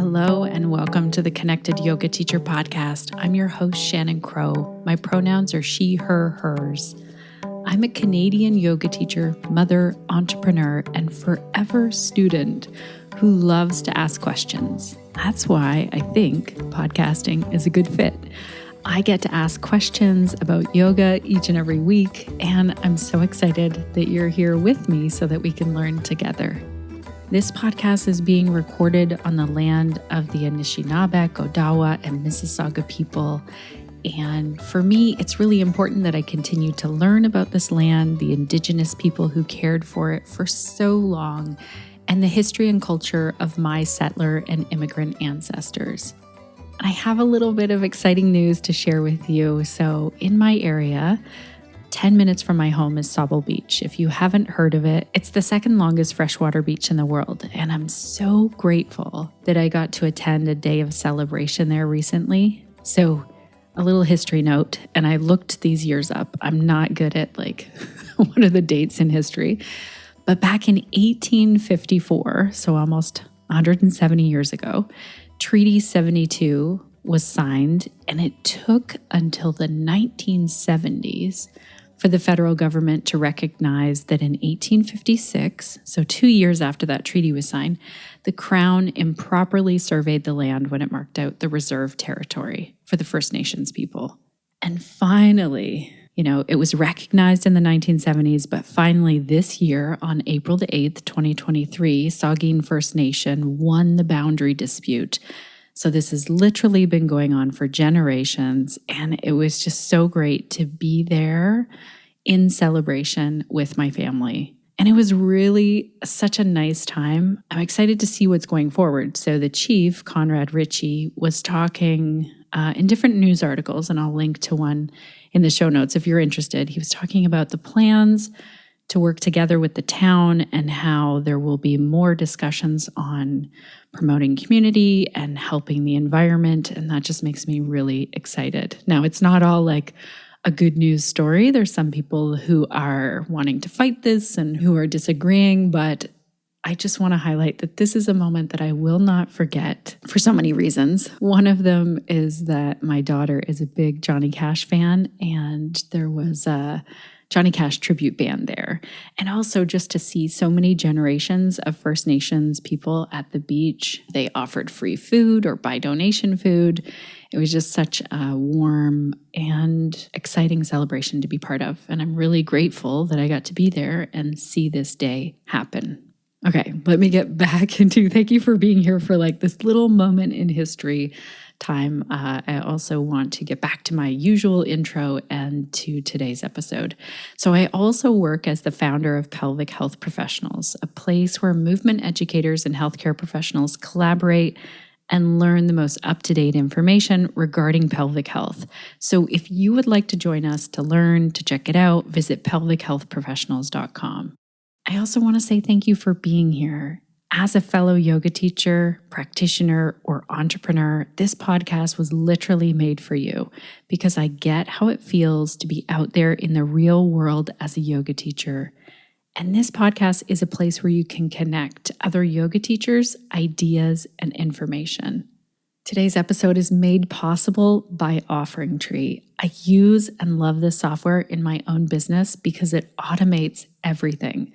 Hello and welcome to the Connected Yoga Teacher Podcast. I'm your host, Shannon Crow. My pronouns are she, her, hers. I'm a Canadian yoga teacher, mother, entrepreneur, and forever student who loves to ask questions. That's why I think podcasting is a good fit. I get to ask questions about yoga each and every week, and I'm so excited that you're here with me so that we can learn together. This podcast is being recorded on the land of the Anishinaabe, Odawa, and Mississauga people. And for me, it's really important that I continue to learn about this land, the Indigenous people who cared for it for so long, and the history and culture of my settler and immigrant ancestors. I have a little bit of exciting news to share with you. So in my area, 10 minutes from my home is Sauble Beach. If you haven't heard of it, it's the second longest freshwater beach in the world. And I'm so grateful that I got to attend a day of celebration there recently. So a little history note, and I looked these years up. I'm not good at what are the dates in history. But back in 1854, so almost 170 years ago, Treaty 72 was signed, and it took until the 1970s for the federal government to recognize that in 1856, so 2 years after that treaty was signed, the Crown improperly surveyed the land when it marked out the reserve territory for the First Nations people. And finally, it was recognized in the 1970s, but finally this year, on April the 8th, 2023, Saugeen First Nation won the boundary dispute. So this has literally been going on for generations, and it was just so great to be there in celebration with my family. And it was really such a nice time. I'm excited to see what's going forward. So the chief, Conrad Ritchie, was talking in different news articles, and I'll link to one in the show notes if you're interested. He was talking about the plans to work together with the town and how there will be more discussions on promoting community and helping the environment. And that just makes me really excited. Now, it's not all like a good news story. There's some people who are wanting to fight this and who are disagreeing, but I just want to highlight that this is a moment that I will not forget for so many reasons. One of them is that my daughter is a big Johnny Cash fan, and there was a Johnny Cash tribute band there. And also just to see so many generations of First Nations people at the beach. They offered free food or by donation food. It was just such a warm and exciting celebration to be part of. And I'm really grateful that I got to be there and see this day happen. Okay, let me get back into thank you for being here for this little moment in history time. I also want to get back to my usual intro and to today's episode. So I also work as the founder of Pelvic Health Professionals, a place where movement educators and healthcare professionals collaborate and learn the most up-to-date information regarding pelvic health. So if you would like to join us to learn, to check it out, visit pelvichealthprofessionals.com. I also want to say thank you for being here. As a fellow yoga teacher, practitioner, or entrepreneur, this podcast was literally made for you because I get how it feels to be out there in the real world as a yoga teacher. And this podcast is a place where you can connect other yoga teachers, ideas, and information. Today's episode is made possible by OfferingTree. I use and love this software in my own business because it automates everything.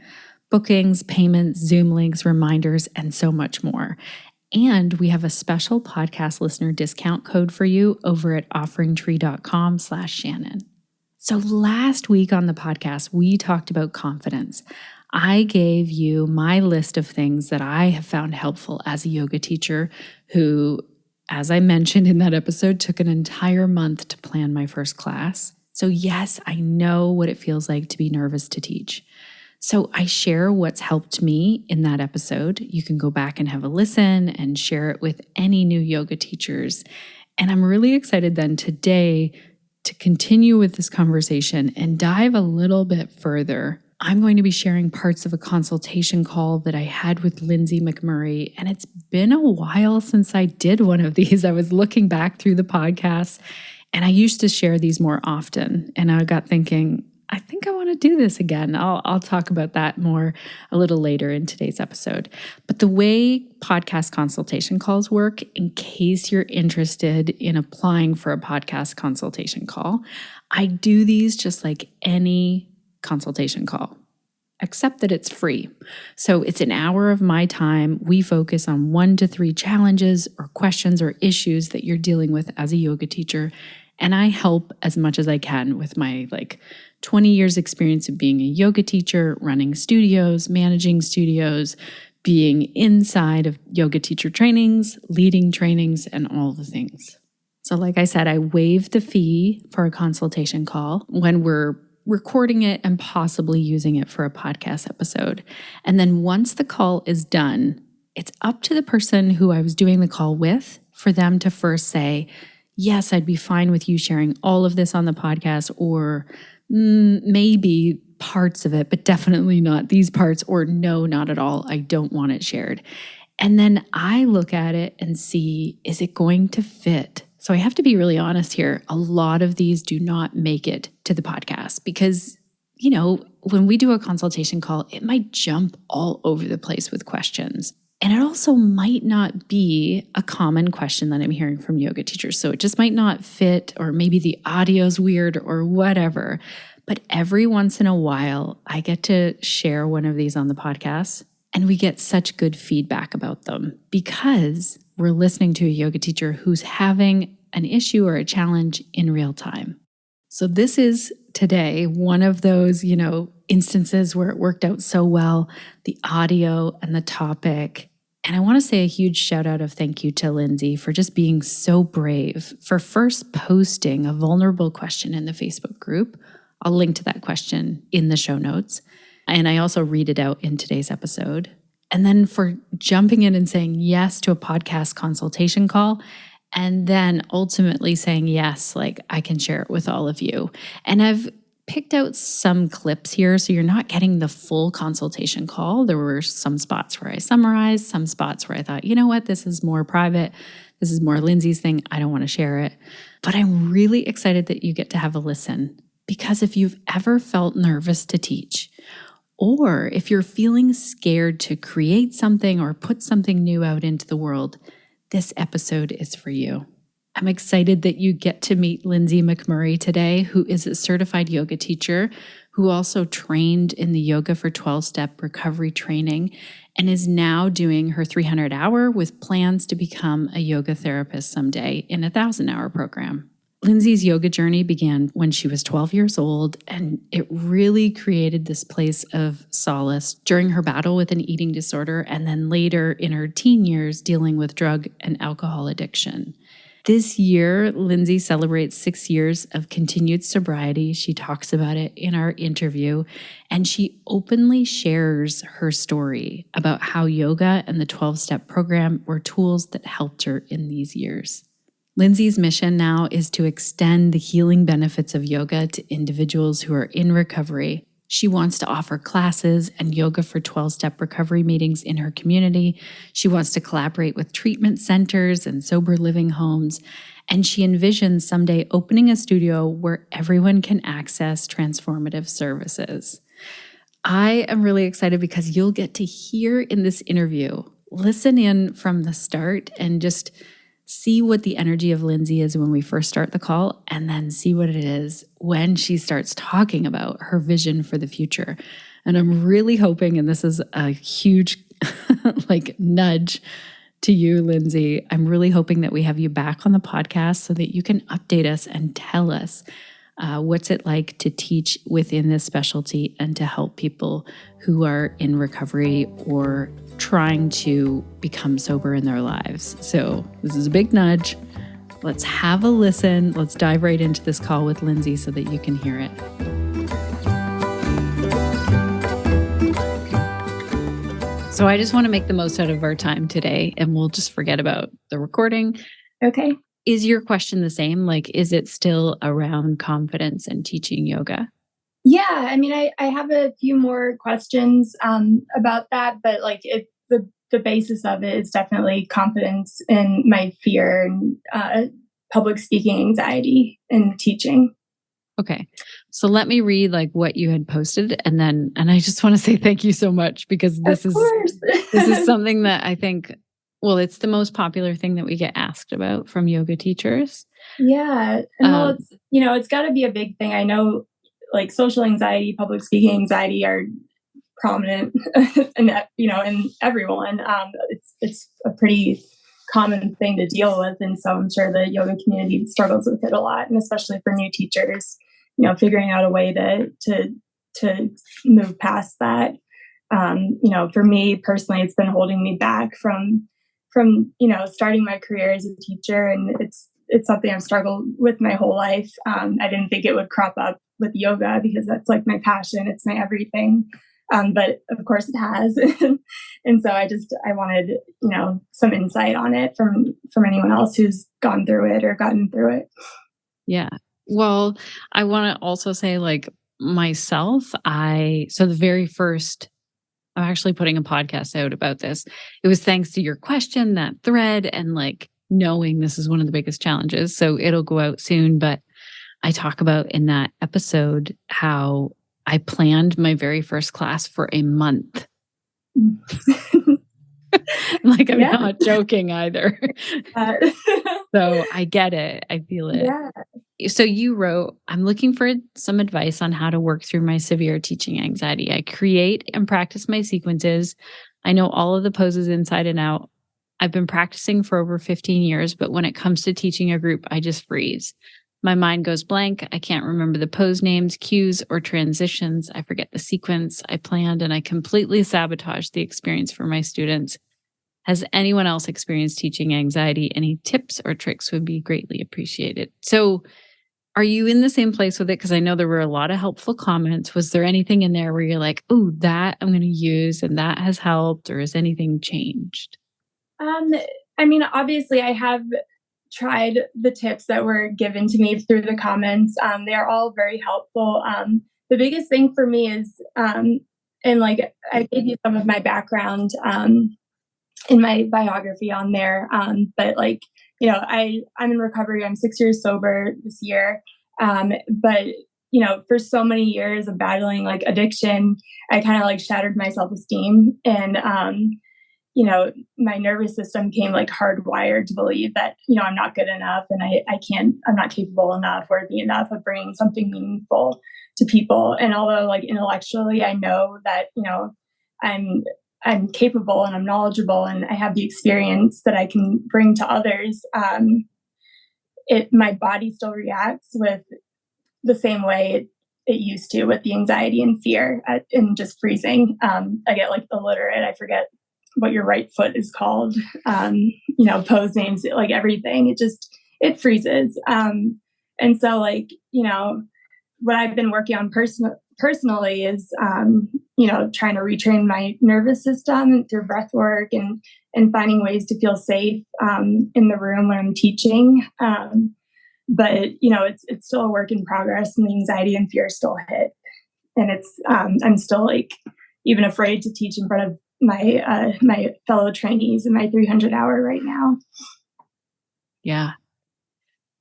Bookings, payments, Zoom links, reminders, and so much more. And we have a special podcast listener discount code for you over at offeringtree.com/Shannon. So last week on the podcast, we talked about confidence. I gave you my list of things that I have found helpful as a yoga teacher who, as I mentioned in that episode, took an entire month to plan my first class. So yes, I know what it feels like to be nervous to teach. So I share what's helped me in that episode. You can go back and have a listen and share it with any new yoga teachers. And I'm really excited then today to continue with this conversation and dive a little bit further. I'm going to be sharing parts of a consultation call that I had with Lindsay McMurray. And it's been a while since I did one of these. I was looking back through the podcast and I used to share these more often. And I got thinking, I think I want to do this again. I'll talk about that more a little later in today's episode. But the way podcast consultation calls work, in case you're interested in applying for a podcast consultation call, I do these just like any consultation call, except that it's free. So it's an hour of my time. We focus on 1 to 3 challenges or questions or issues that you're dealing with as a yoga teacher. And I help as much as I can with my 20 years experience of being a yoga teacher, running studios, managing studios, being inside of yoga teacher trainings, leading trainings, and all the things. So like I said, I waive the fee for a consultation call when we're recording it and possibly using it for a podcast episode. And then once the call is done, it's up to the person who I was doing the call with for them to first say, yes, I'd be fine with you sharing all of this on the podcast, or maybe parts of it, but definitely not these parts, or no, not at all. I don't want it shared. And then I look at it and see, is it going to fit? So I have to be really honest here. A lot of these do not make it to the podcast because, when we do a consultation call, it might jump all over the place with questions. And it also might not be a common question that I'm hearing from yoga teachers. So it just might not fit, or maybe the audio's weird or whatever. But every once in a while, I get to share one of these on the podcast, and we get such good feedback about them because we're listening to a yoga teacher who's having an issue or a challenge in real time. So this is today one of those, instances where it worked out so well, the audio and the topic. And I want to say a huge shout out of thank you to Lindsay for just being so brave, for first posting a vulnerable question in the Facebook group. I'll link to that question in the show notes. And I also read it out in today's episode. And then for jumping in and saying yes to a podcast consultation call, and then ultimately saying yes, I can share it with all of you. And I've picked out some clips here, so you're not getting the full consultation call. There were some spots where I summarized, some spots where I thought, you know what, this is more private. This is more Lindsay's thing. I don't want to share it. But I'm really excited that you get to have a listen, because if you've ever felt nervous to teach, or if you're feeling scared to create something or put something new out into the world, this episode is for you. I'm excited that you get to meet Lindsay McMurray today, who is a certified yoga teacher who also trained in the Yoga for 12-Step recovery training and is now doing her 300-hour with plans to become a yoga therapist someday in a 1,000-hour program. Lindsay's yoga journey began when she was 12 years old, and it really created this place of solace during her battle with an eating disorder and then later in her teen years dealing with drug and alcohol addiction. This year, Lindsay celebrates 6 years of continued sobriety. She talks about it in our interview, and she openly shares her story about how yoga and the 12-step program were tools that helped her in these years. Lindsay's mission now is to extend the healing benefits of yoga to individuals who are in recovery. She wants to offer classes and yoga for 12-step recovery meetings in her community. She wants to collaborate with treatment centers and sober living homes. And she envisions someday opening a studio where everyone can access transformative services. I am really excited because you'll get to hear in this interview, listen in from the start and just see what the energy of Lindsay is when we first start the call, and then see what it is when she starts talking about her vision for the future. And I'm really hoping, and this is a huge nudge to you, Lindsay, I'm really hoping that we have you back on the podcast so that you can update us and tell us what's it like to teach within this specialty and to help people who are in recovery or trying to become sober in their lives. So this is a big nudge. Let's have a listen. Let's dive right into this call with Lindsay so that you can hear it. So I just want to make the most out of our time today, and we'll just forget about the recording. Okay. Is your question the same? Is it still around confidence and teaching yoga? Yeah, I have a few more questions about that, but the basis of it is definitely confidence in my fear and public speaking anxiety in teaching. Okay. So let me read like what you had posted and I just want to say thank you so much because Of course. this is something that I think, well, it's the most popular thing that we get asked about from yoga teachers. Yeah. And well, Um, it's, it's got to be a big thing. I know like social anxiety, public speaking anxiety are prominent in everyone. It's a pretty common thing to deal with, and so I'm sure the yoga community struggles with it a lot, and especially for new teachers, figuring out a way to move past that. For me personally, it's been holding me back from starting my career as a teacher, and it's something I've struggled with my whole life. I didn't think it would crop up with yoga because that's like my passion, it's my everything. But of course it has. And so I wanted, some insight on it from anyone else who's gone through it or gotten through it. yeah. Well, I want to also say like myself, so the very first, I'm actually putting a podcast out about this. It was thanks to your question, that thread, and like knowing this is one of the biggest challenges. So it'll go out soon. But I talk about in that episode how I planned my very first class for a month. Like, I'm Yeah. not joking either. So I get it. I feel it. Yeah. So you wrote, I'm looking for some advice on how to work through my severe teaching anxiety. I create and practice my sequences. I know all of the poses inside and out. I've been practicing for over 15 years, but when it comes to teaching a group, I just freeze. My mind goes blank. I can't remember the pose names, cues, or transitions. I forget the sequence I planned, and I completely sabotage the experience for my students. Has anyone else experienced teaching anxiety? Any tips or tricks would be greatly appreciated. So, are you in the same place with it? Because I know there were a lot of helpful comments. Was there anything in there where you're like, oh, that I'm going to use and that has helped, or has anything changed? Obviously, I have tried the tips that were given to me through the comments. They are all very helpful. The biggest thing for me is, and like I gave you some of my background in my biography on there, but like, I'm in recovery. I'm 6 years sober this year. But for so many years of battling like addiction, I kind of like shattered my self-esteem, and my nervous system came like hardwired to believe that, I'm not good enough, and I'm not capable enough, worthy enough of bringing something meaningful to people. And although like intellectually, I know that, I'm capable and I'm knowledgeable and I have the experience that I can bring to others, my body still reacts with the same way it used to, with the anxiety and fear and just freezing. I get like illiterate. I forget what your right foot is called. Pose names, like everything. It freezes. And so like, what I've been working on personally is, trying to retrain my nervous system through breath work and finding ways to feel safe in the room when I'm teaching. But it's still a work in progress, and the anxiety and fear still hit. And I'm still like even afraid to teach in front of my fellow trainees in my 300 hour right now. Yeah.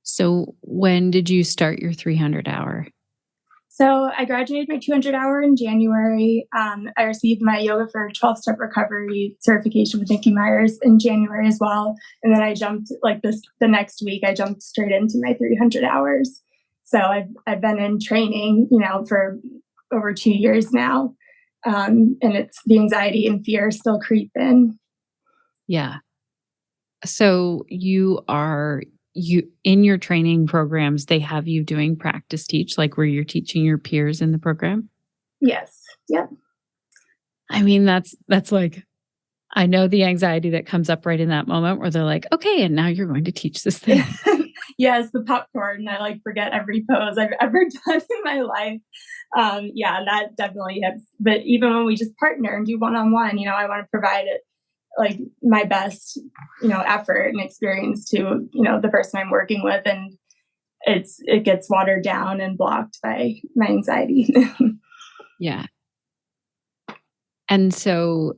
So when did you start your 300 hour? So I graduated my 200 hour in January. I received my Yoga for 12-step recovery certification with Nikki Myers in January as well. And then I jumped the next week, I jumped straight into my 300 hours. So I've been in training, for over 2 years now. And it's the anxiety and fear still creep in. Yeah. So you in your training programs, they have you doing practice teach, like where you're teaching your peers in the program? Yes. Yep. I mean, that's like, I know the anxiety that comes up right in that moment where they're like, okay, and now you're going to teach this thing. Yes, the popcorn. I like forget every pose I've ever done in my life. That definitely hits. But even when we just partner and do one-on-one, I want to provide it like my best, effort and experience to, the person I'm working with. And it gets watered down and blocked by my anxiety. Yeah. And so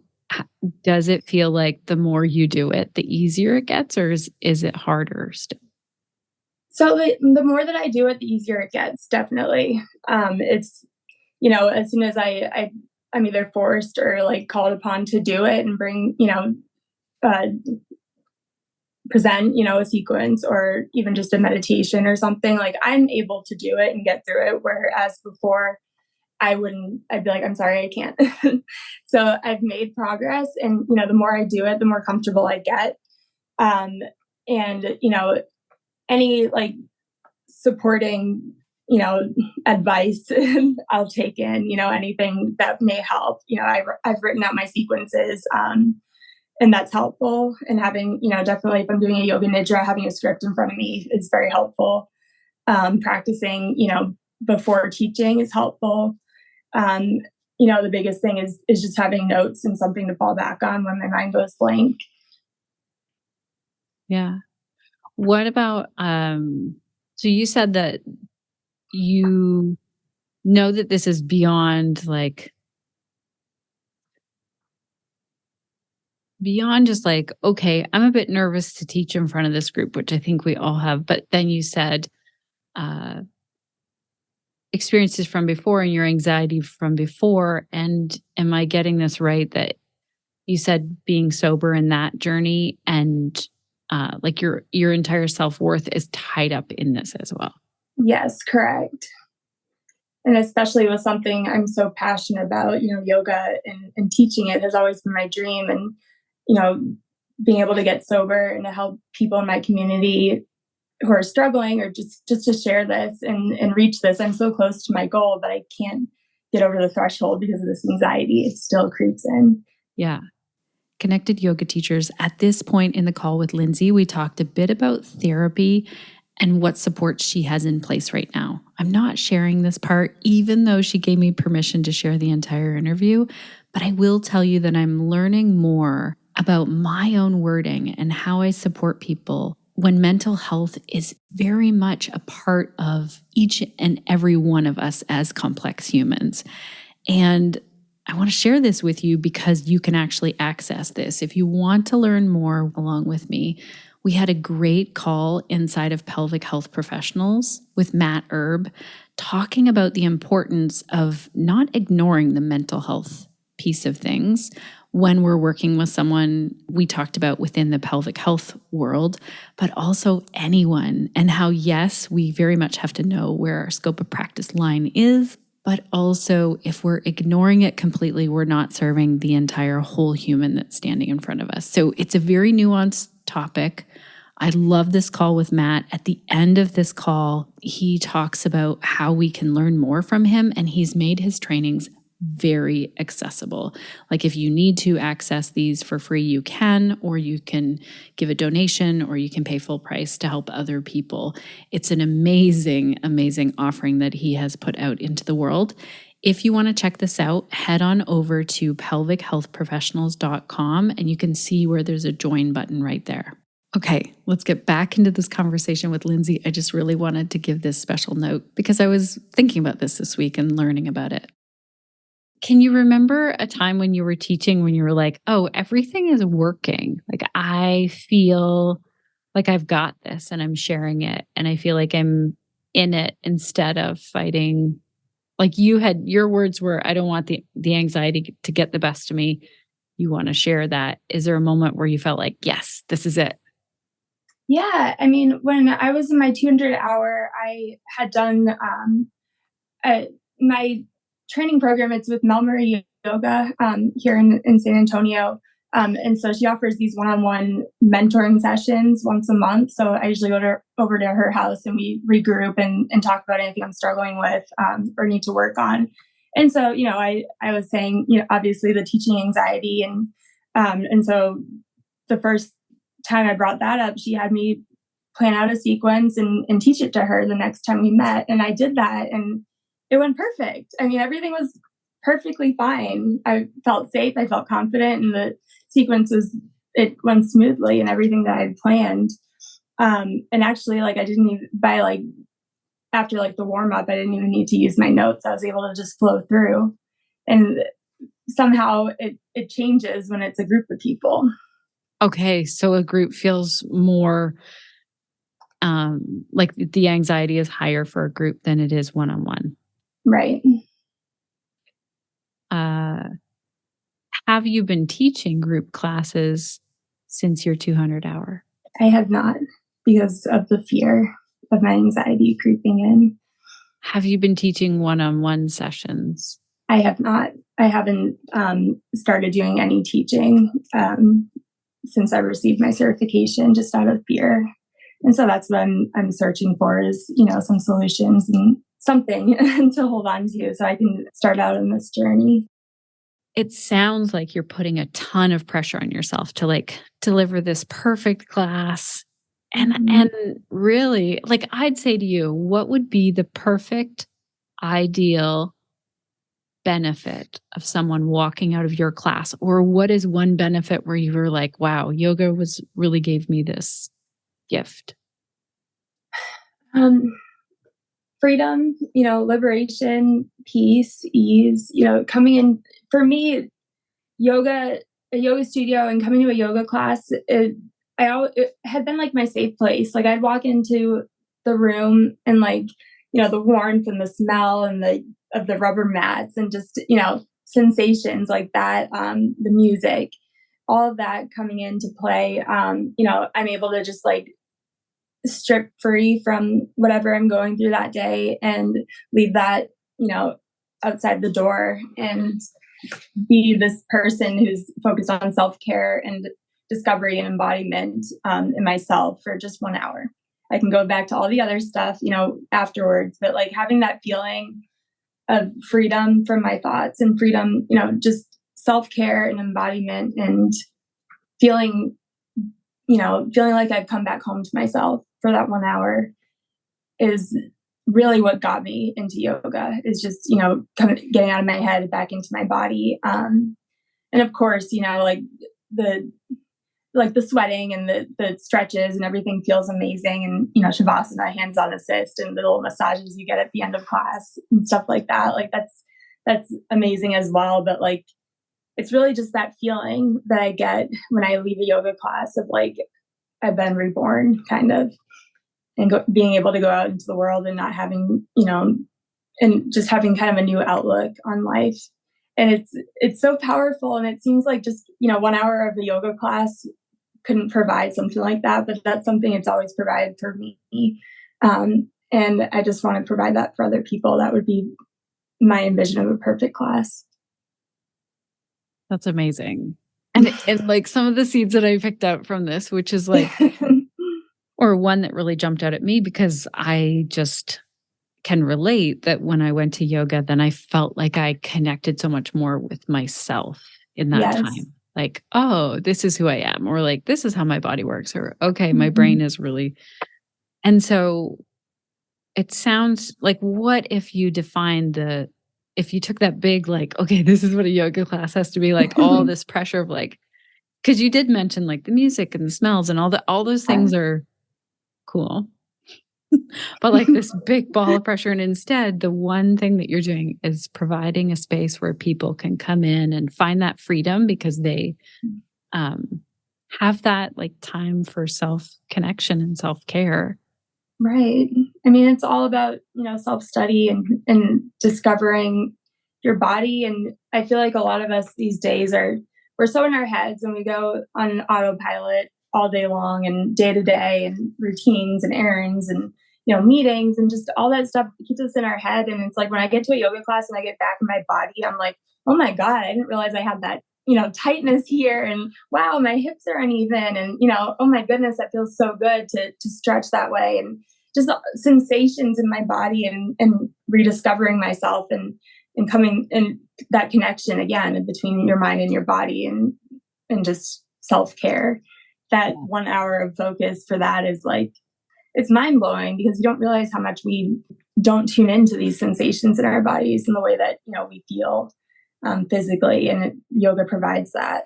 does it feel like the more you do it, the easier it gets, or is it harder still? So the more that I do it, the easier it gets, definitely. It's, as soon as I'm either forced or like called upon to do it and bring, uh, present, a sequence or even just a meditation or something, like I'm able to do it and get through it. Whereas before I'd be like, I'm sorry, I can't. So I've made progress, and, the more I do it, the more comfortable I get. Um, and, any like supporting, advice I'll take in, anything that may help. I've written out my sequences, and that's helpful. And having, definitely if I'm doing a yoga nidra, having a script in front of me is very helpful. Practicing, before teaching is helpful. Um, the biggest thing is just having notes and something to fall back on when my mind goes blank. Yeah. What about, so you said that you know that this is beyond just like, okay, I'm a bit nervous to teach in front of this group, which I think we all have. But then you said, uh, experiences from before and your anxiety from before. And am I getting this right that you said being sober in that journey and like your entire self-worth is tied up in this as well? Yes, correct. And especially with something I'm so passionate about, yoga and teaching it has always been my dream. And, you know, being able to get sober and to help people in my community who are struggling or just to share this and reach this. I'm so close to my goal, but I can't get over the threshold because of this anxiety. It still creeps in. Yeah. Connected yoga teachers, at this point in the call with Lindsay, we talked a bit about therapy and what support she has in place right now. I'm not sharing this part, even though she gave me permission to share the entire interview, but I will tell you that I'm learning more about my own wording and how I support people when mental health is very much a part of each and every one of us as complex humans. And I want to share this with you because you can actually access this. If you want to learn more along with me, we had a great call inside of Pelvic Health Professionals with Matt Erb talking about the importance of not ignoring the mental health piece of things when we're working with someone we talked about within the pelvic health world, but also anyone, and how, yes, we very much have to know where our scope of practice line is. But also, if we're ignoring it completely, we're not serving the entire whole human that's standing in front of us. So it's a very nuanced topic. I love this call with Matt. At the end of this call, he talks about how we can learn more from him, and he's made his trainings very accessible. Like if you need to access these for free, you can, or you can give a donation, or you can pay full price to help other people. It's an amazing, amazing offering that he has put out into the world. If you want to check this out, head on over to pelvichealthprofessionals.com and you can see where there's a join button right there. Okay, let's get back into this conversation with Lindsay. I just really wanted to give this special note because I was thinking about this week and learning about it. Can you remember a time when you were teaching when you were like, oh, everything is working? Like I feel like I've got this and I'm sharing it and I feel like I'm in it instead of fighting. Like your words were, I don't want the anxiety to get the best of me. You want to share that. Is there a moment where you felt like, yes, this is it? Yeah. I mean, when I was in my 200 hour, I had done my training program. It's with Murray Yoga here in San Antonio. And so she offers these one-on-one mentoring sessions once a month. So I usually go over to her house and we regroup and talk about anything I'm struggling with or need to work on. And so, I was saying, obviously the teaching anxiety and so the first time I brought that up, she had me plan out a sequence and teach it to her the next time we met. And I did that and it went perfect. I mean, everything was perfectly fine. I felt safe. I felt confident, and the it went smoothly and everything that I had planned. And actually, like I didn't even after the warm up, I didn't even need to use my notes. I was able to just flow through, and somehow it changes when it's a group of people. Okay, so a group feels more like the anxiety is higher for a group than it is one-on-one. Right. Have you been teaching group classes since your 200 hour? I have not, because of the fear of my anxiety creeping in. Have you been teaching one-on-one sessions? I have not. I haven't started doing any teaching since I received my certification, just out of fear. And so that's what I'm searching for, is, some solutions and something to hold on to so I can start out on this journey. It sounds like you're putting a ton of pressure on yourself to like deliver this perfect class. And really, like, I'd say to you, what would be the perfect, ideal benefit of someone walking out of your class? Or what is one benefit where you were like, wow, yoga really gave me this gift? Freedom, liberation, peace, ease, coming in. For me, a yoga studio and coming to a yoga class, it had been like my safe place. Like, I'd walk into the room and, like, the warmth and the smell and of the rubber mats and just, sensations like that, the music, all of that coming into play. I'm able to just, like, strip free from whatever I'm going through that day and leave that, outside the door and be this person who's focused on self-care and discovery and embodiment in myself for just 1 hour. I can go back to all the other stuff, afterwards, but like having that feeling of freedom from my thoughts and freedom, just self-care and embodiment and feeling like I've come back home to myself for that 1 hour is really what got me into yoga, is just, getting out of my head back into my body. And of course, like the sweating and the stretches and everything feels amazing. And, Shavasana, hands-on assist, and the little massages you get at the end of class and stuff like that. Like, that's amazing as well. But like, it's really just that feeling that I get when I leave a yoga class of like, I've been reborn, kind of, and being able to go out into the world and not having, and just having kind of a new outlook on life. And it's so powerful. And it seems like just, 1 hour of a yoga class couldn't provide something like that, but that's something it's always provided for me. And I just want to provide that for other people. That would be my envision of a perfect class. That's amazing. And like some of the seeds that I picked up from this, which is like, or one that really jumped out at me because I just can relate, that when I went to yoga, then I felt like I connected so much more with myself in that time. Like, oh, this is who I am, or like, this is how my body works, or okay, my brain is really. And so it sounds like, what if you if you took that big, like, okay, this is what a yoga class has to be like, all this pressure of like, because you did mention like the music and the smells and all those things are cool. But like this big ball of pressure. And instead, the one thing that you're doing is providing a space where people can come in and find that freedom because they have that like time for self-connection and self-care. Right. I mean, it's all about, self-study and discovering your body. And I feel like a lot of us these days we're so in our heads, and we go on autopilot all day long and day to day, and routines and errands and, meetings and just all that stuff keeps us in our head. And it's like, when I get to a yoga class and I get back in my body, I'm like, oh my God, I didn't realize I had that, tightness here. And wow, my hips are uneven. And, oh my goodness, that feels so good to stretch that way. And just sensations in my body and rediscovering myself and coming in that connection again between your mind and your body and just self-care. That 1 hour of focus for that is like, it's mind blowing, because you don't realize how much we don't tune into these sensations in our bodies and the way that, we feel physically. And yoga provides that.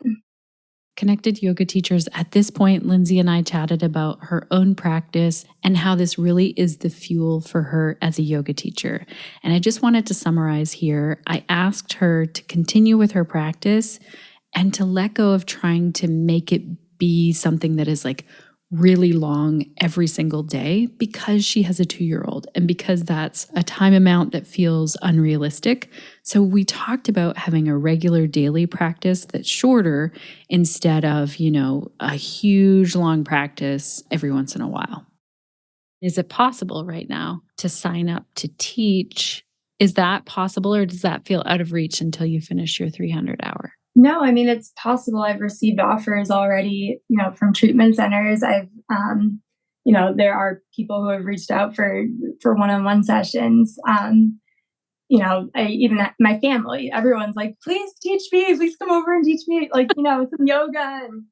Connected Yoga Teachers, at this point, Lindsay and I chatted about her own practice and how this really is the fuel for her as a yoga teacher. And I just wanted to summarize here. I asked her to continue with her practice and to let go of trying to make it be something that is like really long every single day because she has a 2-year-old and because that's a time amount that feels unrealistic. So we talked about having a regular daily practice that's shorter instead of, a huge long practice every once in a while. Is it possible right now to sign up to teach? Is that possible, or does that feel out of reach until you finish your 300-hour? No, I mean, it's possible. I've received offers already, from treatment centers. There are people who have reached out for one-on-one sessions. My family, everyone's like, please teach me, please come over and teach me, some yoga and,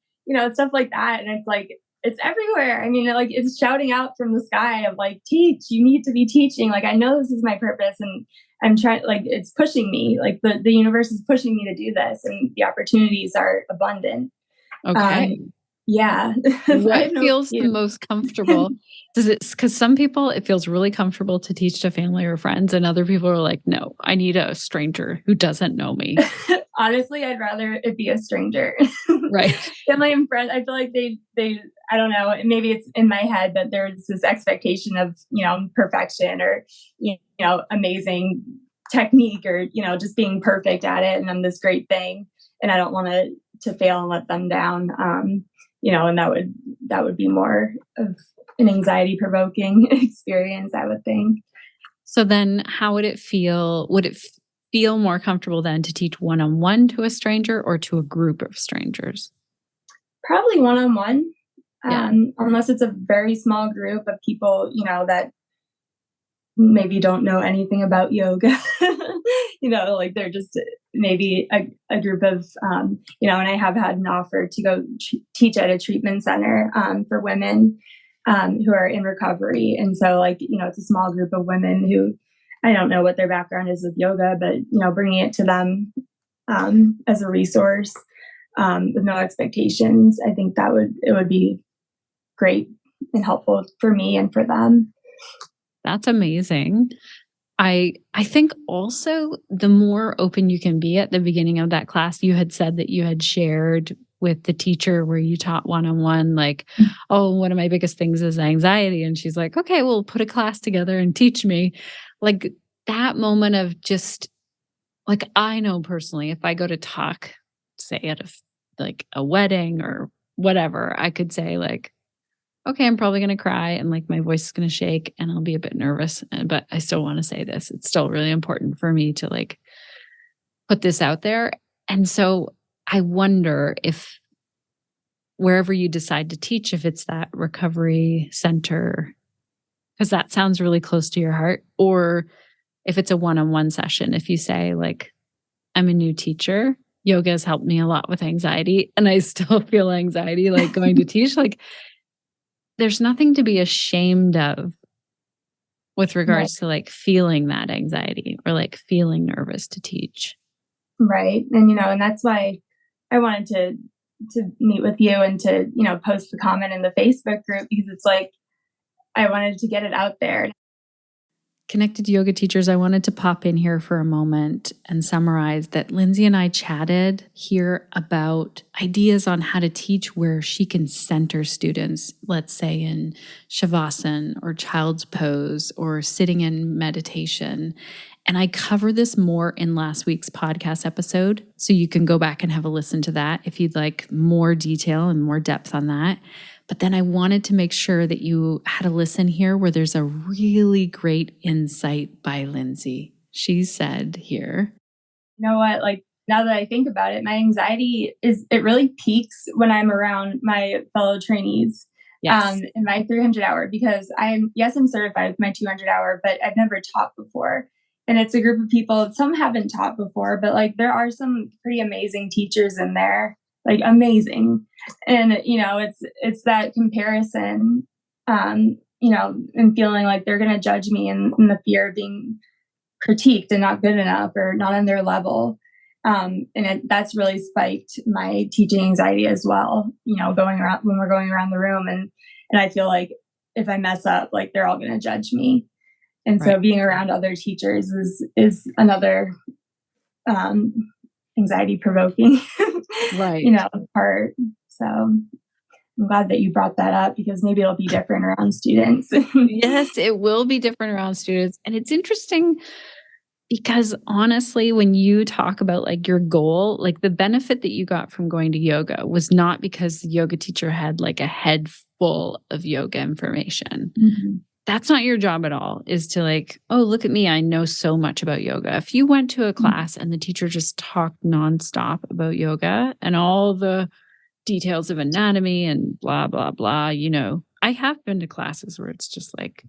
stuff like that. And it's like, it's everywhere. I mean, it's shouting out from the sky of like, teach, you need to be teaching. Like, I know this is my purpose and I'm trying, it's pushing me, like the universe is pushing me to do this and the opportunities are abundant. Okay. Yeah. What feels the most comfortable? Because some people, it feels really comfortable to teach to family or friends, and other people are like, no, I need a stranger who doesn't know me. Honestly, I'd rather it be a stranger. Right. Family and friends, I feel like they, I don't know, maybe it's in my head that there's this expectation of, perfection or, amazing technique or, just being perfect at it. And I'm this great thing. And I don't want to fail and let them down. And that would be more of an anxiety provoking experience, I would think. So then how would it feel? Would it feel more comfortable then to teach one-on-one to a stranger or to a group of strangers? Probably one-on-one, unless it's a very small group of people, that maybe don't know anything about yoga, they're just maybe a group of, and I have had an offer to go teach at a treatment center for women who are in recovery. And so it's a small group of women who, I don't know what their background is with yoga, but, bringing it to them as a resource with no expectations, I think it would be great and helpful for me and for them. That's amazing. I think also the more open you can be at the beginning of that class, you had said that you had shared with the teacher where you taught one-on-one, like, oh, one of my biggest things is anxiety. And she's like, okay, we'll put a class together and teach me. Like that moment of just like, I know personally, if I go to talk, say at a wedding or whatever, I could say like, okay, I'm probably going to cry and like my voice is going to shake and I'll be a bit nervous, but I still want to say this. It's still really important for me to like put this out there. And so I wonder if wherever you decide to teach, if it's that recovery center, because that sounds really close to your heart, or if it's a one-on-one session, if you say like, I'm a new teacher, yoga has helped me a lot with anxiety and I still feel anxiety like going to teach, like there's nothing to be ashamed of with regards to like feeling that anxiety or like feeling nervous to teach. Right. And, and that's why I wanted to meet with you and to, post the comment in the Facebook group, because it's like, I wanted to get it out there. Connected Yoga Teachers, I wanted to pop in here for a moment and summarize that Lindsay and I chatted here about ideas on how to teach where she can center students, let's say in Shavasana or Child's Pose or sitting in meditation. And I cover this more in last week's podcast episode, so you can go back and have a listen to that if you'd like more detail and more depth on that. But then I wanted to make sure that you had a listen here where there's a really great insight by Lindsay. She said here, you know what, like now that I think about it, my anxiety it really peaks when I'm around my fellow trainees. Yes. In my 300-hour, because I'm certified with my 200-hour, but I've never taught before. And it's a group of people, some haven't taught before, but like there are some pretty amazing teachers in there, like amazing. And, it's that comparison, and feeling like they're going to judge me and the fear of being critiqued and not good enough or not on their level. That's really spiked my teaching anxiety as well, going around when we're going around the room. And I feel like if I mess up, like they're all going to judge me. And so being around other teachers is another anxiety provoking, part. So I'm glad that you brought that up because maybe it'll be different around students. Yes, it will be different around students. And it's interesting because honestly, when you talk about like your goal, like the benefit that you got from going to yoga was not because the yoga teacher had like a head full of yoga information. Mhm. That's not your job at all, is to like, oh, look at me. I know so much about yoga. If you went to a class and the teacher just talked nonstop about yoga and all the details of anatomy and blah, blah, blah, I have been to classes where it's just like,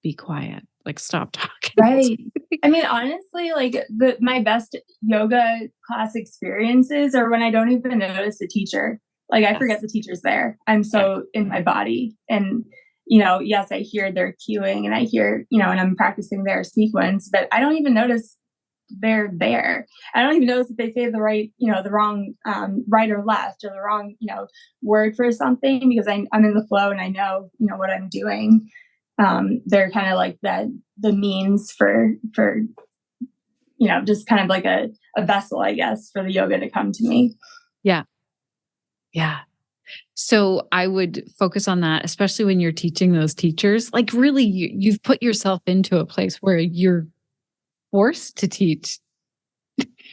be quiet, like stop talking. Right. I mean, honestly, like my best yoga class experiences are when I don't even notice the teacher. Like I forget Yes. the teacher's there. I'm so in my body. And, yes, I hear their cueing and I hear, and I'm practicing their sequence, but I don't even notice they're there. I don't even notice if they say the right, the wrong right or left or the wrong, word for something because I'm in the flow and I know, what I'm doing. They're kind of like the means for just kind of like a vessel, I guess, for the yoga to come to me. Yeah. Yeah. So I would focus on that, especially when you're teaching those teachers. Like really, you've put yourself into a place where you're forced to teach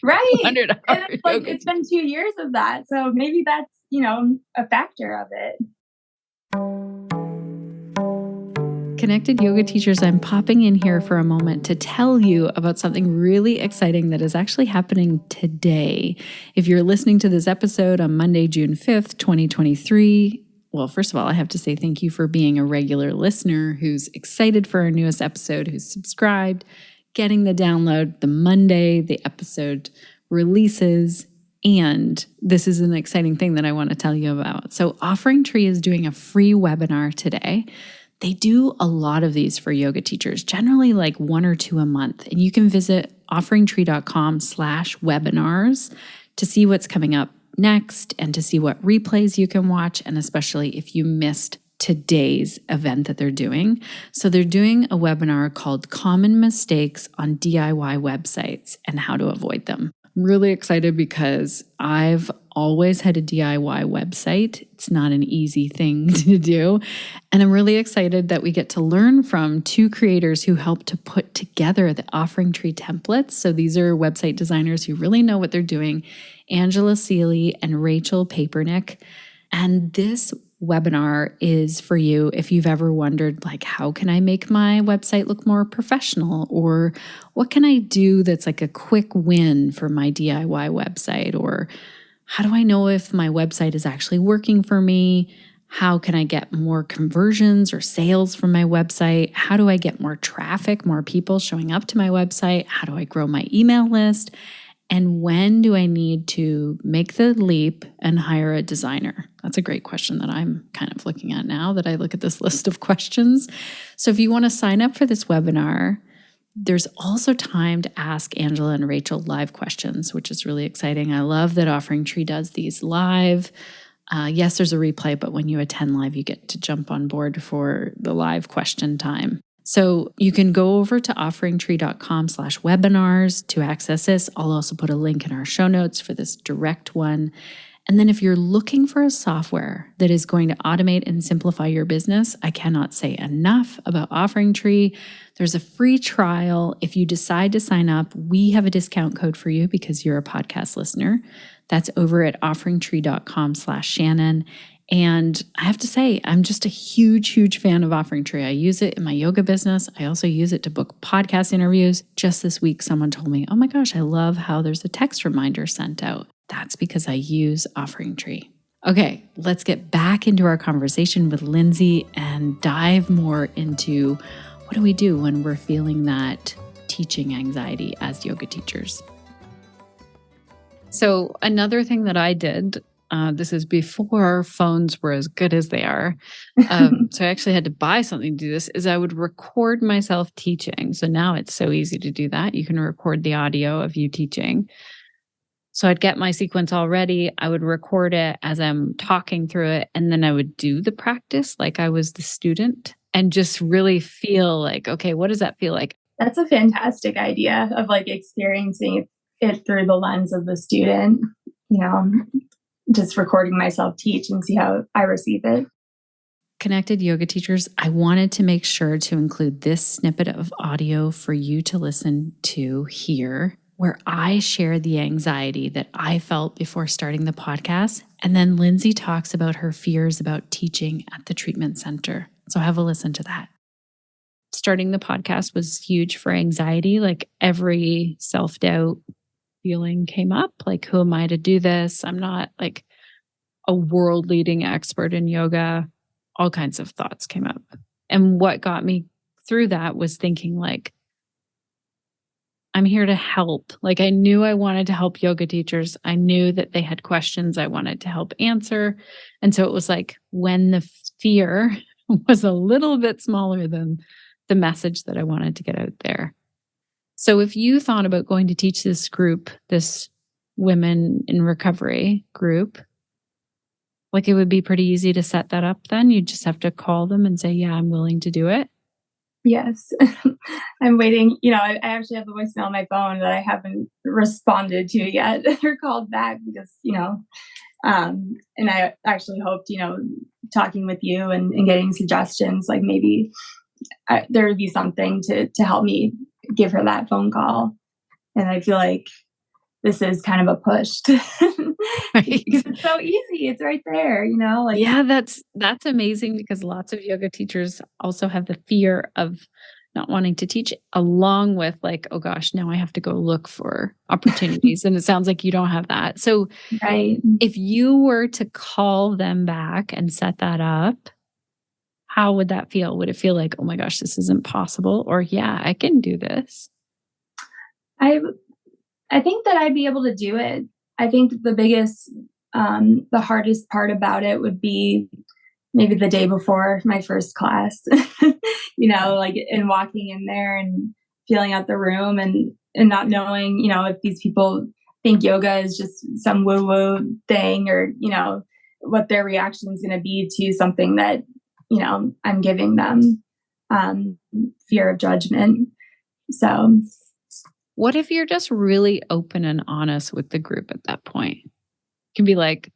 Right. 100 And hour it's like yoga. it's been 2 years of that. So maybe that's, a factor of it. Connected Yoga Teachers, I'm popping in here for a moment to tell you about something really exciting that is actually happening today. If you're listening to this episode on Monday, June 5th, 2023, well, first of all, I have to say thank you for being a regular listener who's excited for our newest episode, who's subscribed, getting the download the Monday the episode releases. And this is an exciting thing that I want to tell you about. So OfferingTree is doing a free webinar today. They do a lot of these for yoga teachers, generally like 1 or 2 a month. And you can visit offeringtree.com/webinars to see what's coming up next and to see what replays you can watch, and especially if you missed today's event that they're doing. So they're doing a webinar called Common Mistakes on DIY Websites and How to Avoid Them. I'm really excited because I've always had a DIY website. It's not an easy thing to do. And I'm really excited that we get to learn from 2 creators who helped to put together the OfferingTree templates. So these are website designers who really know what they're doing, Angela Seeley and Rachel Papernick. And this webinar is for you if you've ever wondered, like, how can I make my website look more professional? Or what can I do that's like a quick win for my DIY website? Or how do I know if my website is actually working for me? How can I get more conversions or sales from my website? How do I get more traffic, more people showing up to my website? How do I grow my email list? And when do I need to make the leap and hire a designer? That's a great question that I'm kind of looking at now that I look at this list of questions. So if you want to sign up for this webinar, there's also time to ask Angela and Rachel live questions, which is really exciting. I love that OfferingTree does these live. Yes, there's a replay, but when you attend live, you get to jump on board for the live question time. So you can go over to offeringtree.com/webinars to access this. I'll also put a link in our show notes for this direct one. And then if you're looking for a software that is going to automate and simplify your business, I cannot say enough about OfferingTree. There's a free trial. If you decide to sign up, we have a discount code for you because you're a podcast listener. That's over at offeringtree.com/Shannon. And I have to say, I'm just a huge, huge fan of OfferingTree. I use it in my yoga business. I also use it to book podcast interviews. Just this week, someone told me, oh my gosh, I love how there's a text reminder sent out. That's because I use OfferingTree. Okay, let's get back into our conversation with Lindsay and dive more into what do we do when we're feeling that teaching anxiety as yoga teachers. So another thing that I did, this is before phones were as good as they are. So I actually had to buy something to do this, is I would record myself teaching. So now it's so easy to do that. You can record the audio of you teaching. So I'd get my sequence all ready. I would record it as I'm talking through it. And then I would do the practice like I was the student and just really feel like, okay, what does that feel like? That's a fantastic idea of like experiencing it through the lens of the student, you know. just recording myself teach and see how I receive it. Connected yoga teachers, I wanted to make sure to include this snippet of audio for you to listen to here, where I share the anxiety that I felt before starting the podcast. And then Lindsay talks about her fears about teaching at the treatment center. So have a listen to that. Starting the podcast was huge for anxiety. Like every self-doubt feeling came up. Like, who am I to do this? I'm not like a world-leading expert in yoga. All kinds of thoughts came up. And what got me through that was thinking like, I'm here to help. Like I knew I wanted to help yoga teachers. I knew that they had questions I wanted to help answer. And so it was like when the fear was a little bit smaller than the message that I wanted to get out there. So if you thought about going to teach this group, this women in recovery group, like it would be pretty easy to set that up then. You just have to call them and say, yeah, I'm willing to do it. Yes. I'm waiting. I actually have a voicemail on my phone that I haven't responded to yet or called back because, and I actually hoped, talking with you and getting suggestions, like maybe there would be something to help me give her that phone call. And I feel like this is kind of a push Right. because it's so easy. It's right there, like. Yeah, that's amazing because lots of yoga teachers also have the fear of not wanting to teach along with like, oh gosh, now I have to go look for opportunities. And it sounds like you don't have that. So Right. if you were to call them back and set that up, how would that feel? Would it feel like, oh my gosh, this isn't possible? Or yeah, I can do this? I think that I'd be able to do it. I think the biggest, the hardest part about it would be maybe the day before my first class, like and walking in there and feeling out the room and not knowing, if these people think yoga is just some woo-woo thing or, what their reaction is going to be to something that, I'm giving them, fear of judgment. So. What if you're just really open and honest with the group at that point? You can be like,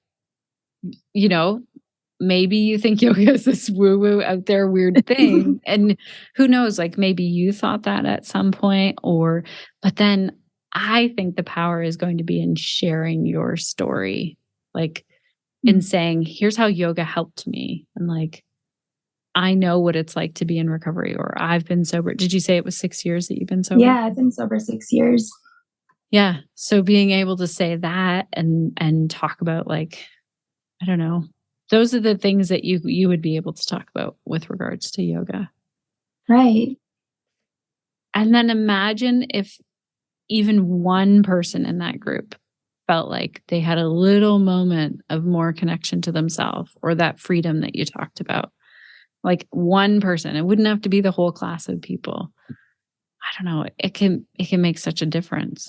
maybe you think yoga is this woo-woo out there weird thing. And who knows, like maybe you thought that at some point but then I think the power is going to be in sharing your story, like in saying, here's how yoga helped me. And like, I know what it's like to be in recovery, or I've been sober. Did you say it was 6 years that you've been sober? Yeah, I've been sober 6 years. Yeah. So being able to say that and talk about like, I don't know, those are the things that you would be able to talk about with regards to yoga. Right. And then imagine if even one person in that group felt like they had a little moment of more connection to themselves or that freedom that you talked about. Like one person, it wouldn't have to be the whole class of people. I don't know. It can make such a difference.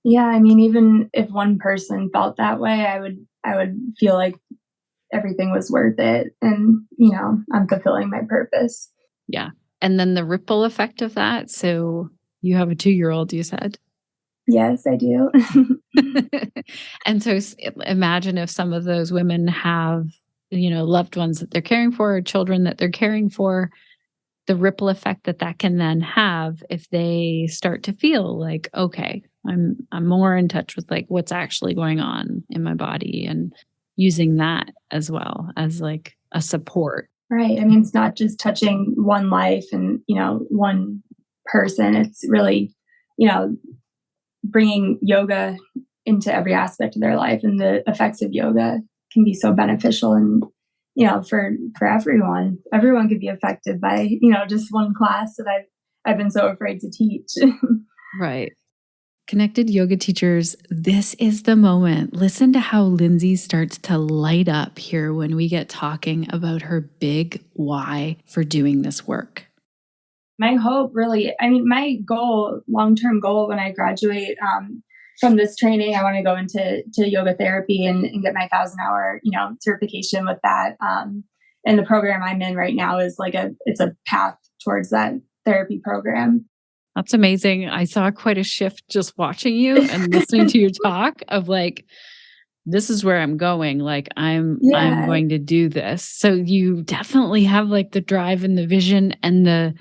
Yeah. I mean, even if one person felt that way, I would feel like everything was worth it. And, I'm fulfilling my purpose. Yeah. And then the ripple effect of that. So you have a 2-year-old, you said? Yes, I do. And so imagine if some of those women have, loved ones that they're caring for, or children that they're caring for, the ripple effect that can then have if they start to feel like, okay, I'm more in touch with like what's actually going on in my body, and using that as well as like a support. Right. I mean, it's not just touching one life and, one person. It's really, bringing yoga into every aspect of their life, and the effects of yoga can be so beneficial and, for everyone. Everyone could be affected by, just one class that I've been so afraid to teach. Right. Connected yoga teachers, this is the moment. Listen to how Lindsay starts to light up here when we get talking about her big why for doing this work. My hope really, my goal, long-term goal when I graduate from this training, I want to go into yoga therapy and get my 1,000-hour, certification with that. And the program I'm in right now is it's a path towards that therapy program. That's amazing. I saw quite a shift just watching you and listening to your talk of like, this is where I'm going. Like I'm Yeah. going to do this. So you definitely have like the drive and the vision and the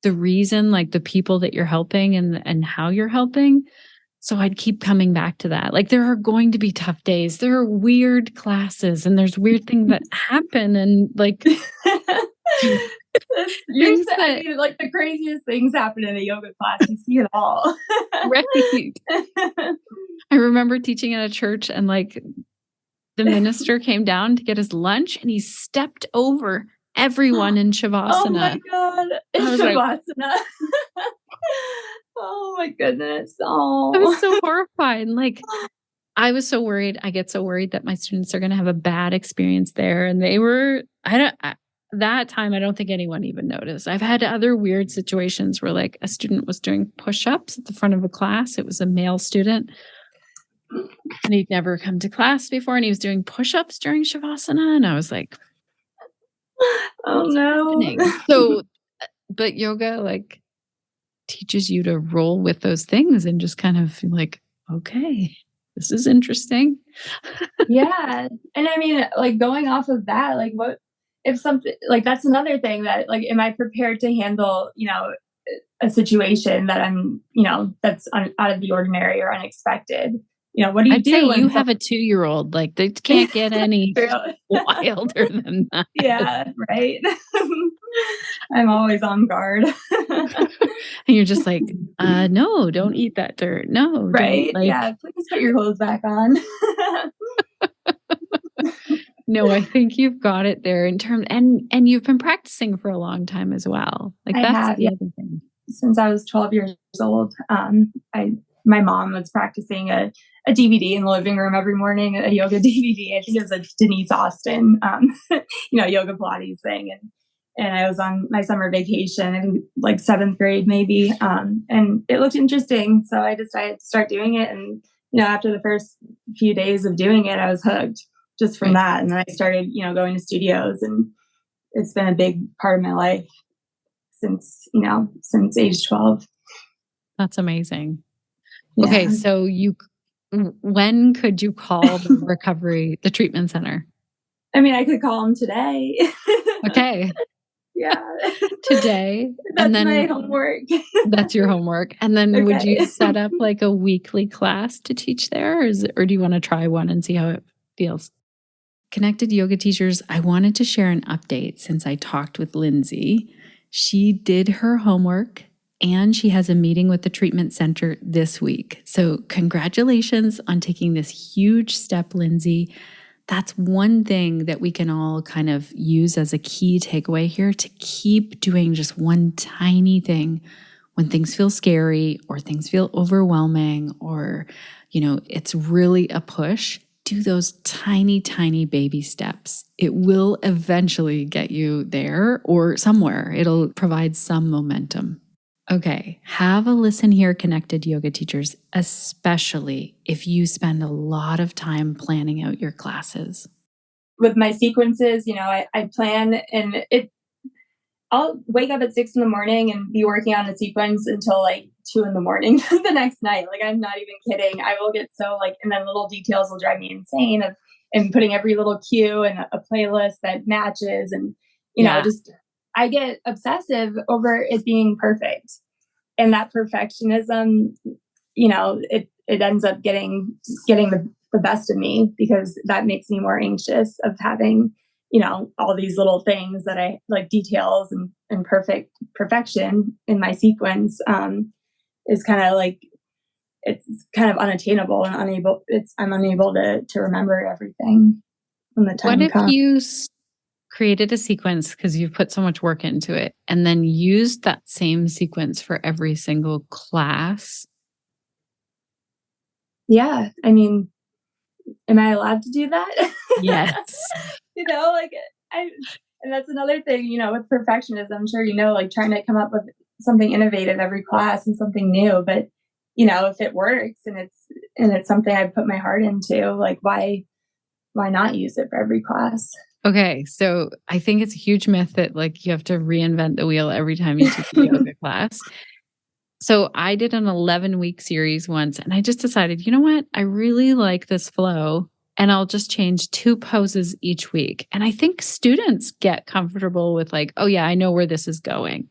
reason, like the people that you're helping and how you're helping. So I'd keep coming back to that. Like there are going to be tough days. There are weird classes and there's weird things that happen and like things that, I mean, like the craziest things happen in a yoga class. You see it all. right. I remember teaching at a church and like the minister came down to get his lunch and he stepped over everyone in Shavasana. Oh my God. In Shavasana. Like, oh my goodness. I was so horrified. Like I was so worried. I get so worried that my students are going to have a bad experience there. And they were, that time, I don't think anyone even noticed. I've had other weird situations where like a student was doing push-ups at the front of a class. It was a male student and he'd never come to class before. And he was doing push-ups during Shavasana. And I was like, oh no. Happening? So, but yoga like teaches you to roll with those things and just kind of like, okay, this is interesting. Yeah. And I mean, like going off of that, like what if something like that's another thing that like, am I prepared to handle, a situation that I'm, that's out of the ordinary or unexpected? What do you do? I'd say you have a 2-year-old, like they can't get any wilder than that. Yeah, right. I'm always on guard. And you're just like, no, don't eat that dirt. No. Right. Like, yeah. Please put your clothes back on. No, I think you've got it there in terms, and you've been practicing for a long time as well. Like that's the other thing. Since I was 12 years old, my mom was practicing a DVD in the living room every morning, a yoga DVD. I think it was a Denise Austin, yoga Pilates thing. And I was on my summer vacation, I think like 7th grade maybe. And it looked interesting. So I decided to start doing it. And, after the first few days of doing it, I was hooked just from that. And then I started, going to studios, and it's been a big part of my life since age 12. That's amazing. Yeah. Okay. So when could you call the treatment center? I mean, I could call them today. Okay. Yeah. Today. That's and then my homework. That's your homework. And then Okay. would you set up like a weekly class to teach there? Or do you want to try one and see how it feels? Connected Yoga Teachers, I wanted to share an update since I talked with Lindsay. She did her homework and she has a meeting with the treatment center this week. So congratulations on taking this huge step, Lindsay. That's one thing that we can all kind of use as a key takeaway here, to keep doing just one tiny thing when things feel scary or things feel overwhelming or, it's really a push. Do those tiny, tiny baby steps. It will eventually get you there or somewhere. It'll provide some momentum. Okay, have a listen here, Connected Yoga Teachers, especially if you spend a lot of time planning out your classes. With my sequences, I plan, and I'll wake up at 6 in the morning and be working on a sequence until like 2 in the morning the next night. Like, I'm not even kidding. I will get so and then little details will drive me insane and putting every little cue and a playlist that matches. And, I get obsessive over it being perfect. And that perfectionism, it ends up getting the best of me, because that makes me more anxious of having, all these little things that I like, details and perfection in my sequence, is kind of like, it's kind of unattainable and I'm unable to remember everything when the time comes. What if you created a sequence because you've put so much work into it and then used that same sequence for every single class? Yeah. I mean, am I allowed to do that? Yes. And that's another thing, with perfectionism, I'm sure, trying to come up with something innovative every class and something new, but if it works and it's something I've put my heart into, like why not use it for every class? Okay. So I think it's a huge myth that like you have to reinvent the wheel every time you teach a yoga class. So I did an 11-week series once and I just decided, you know what? I really like this flow. and I'll just change 2 poses each week. And I think students get comfortable with like, oh yeah, I know where this is going.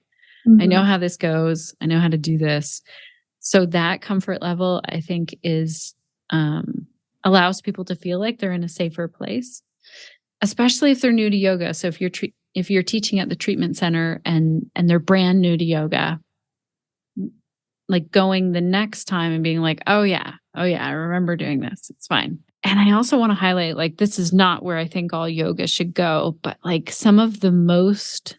I know how this goes. I know how to do this. So that comfort level, I think, is allows people to feel like they're in a safer place, especially if they're new to yoga. So if you're teaching at the treatment center and they're brand new to yoga, like going the next time and being like, oh yeah, I remember doing this. It's fine. And I also want to highlight, like, this is not where I think all yoga should go, but like some of the most